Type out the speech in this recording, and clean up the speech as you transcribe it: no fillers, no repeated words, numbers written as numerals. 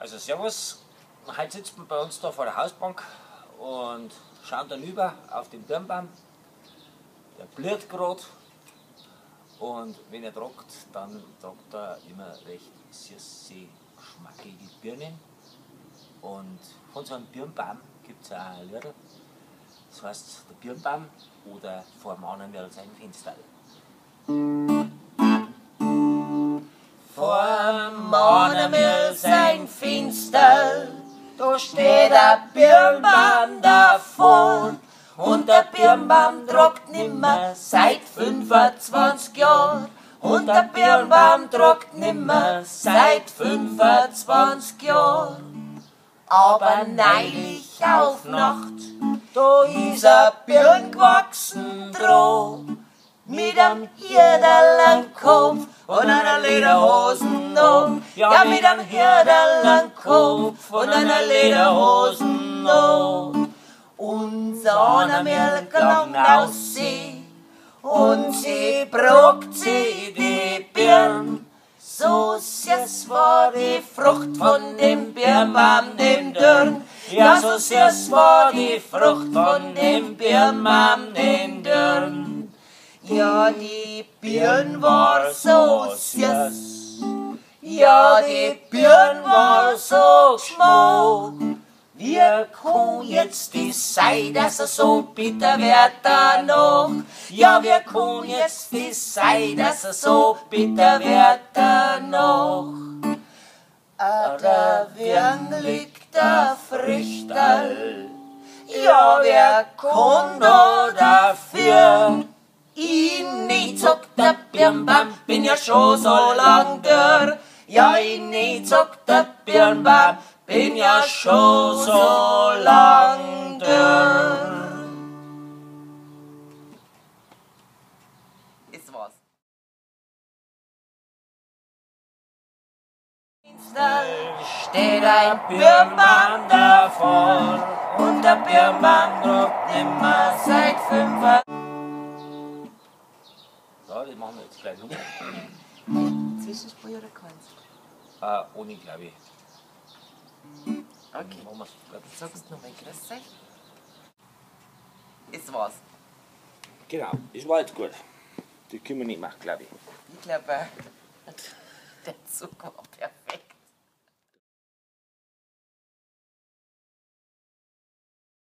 Also servus, heute sitzen wir bei uns da vor der Hausbank und schauen dann über auf den Birnbaum. Der blüht gerade und wenn er tragt, dann tragt er immer recht süße, geschmackige Birnen. Und von so einem Birnbaum gibt es auch ein Liedl, das heißt der Birnbaum oder vor dem Anmerl sein Fenster. Vorm Anmerl sein Fenster, da steht ein Birnbaum davor. Und der Birnbaum tragt nimmer seit 25 Jahren. Und der Birnbaum tragt nimmer seit 25 Jahren. Aber neulich auf Nacht, da ist ein Birn gewachsen dran. Mit einem Hirderl Kopf und einer Lederhosen an. Ja, mit einem Hirderl Kopf und einer Lederhosen an. Unser Anmerl gelangt aus See und sie brockt sie die Birn. So süß war die Frucht von dem Birnbaum, dem Dürn. Ja, so süß war die Frucht von dem Birnbaum, dem Dürn. Ja, die Birn war so süß, ja, die Birn war so geschmack. Wie kann jetzt das sein, dass er so bitter wird danach? Ja, wie kann jetzt das sein, dass er so bitter wird danach? Der Wirn liegt der Früchterl, ja, wer kann da dafür? Ich nicht, sagt der Birnbaum, bin ja schon so lang dürr. Ja, ich nicht, sagt der Birnbaum, bin ja schon so lang dürr. Ist was. Steht ein Birnbaum davor und der Birnbaum tragt nimmer seit 5 Jahren. Ja, das machen wir jetzt gleich nochmal. Zwischenspur oder keins? Ohne, glaube ich. Okay. Machen wir's, glaub ich. Sagst du nochmal grüß euch? Ist was. Genau, das war jetzt gut. Die können wir nicht machen, glaube ich. Ich glaube, der Zug war perfekt.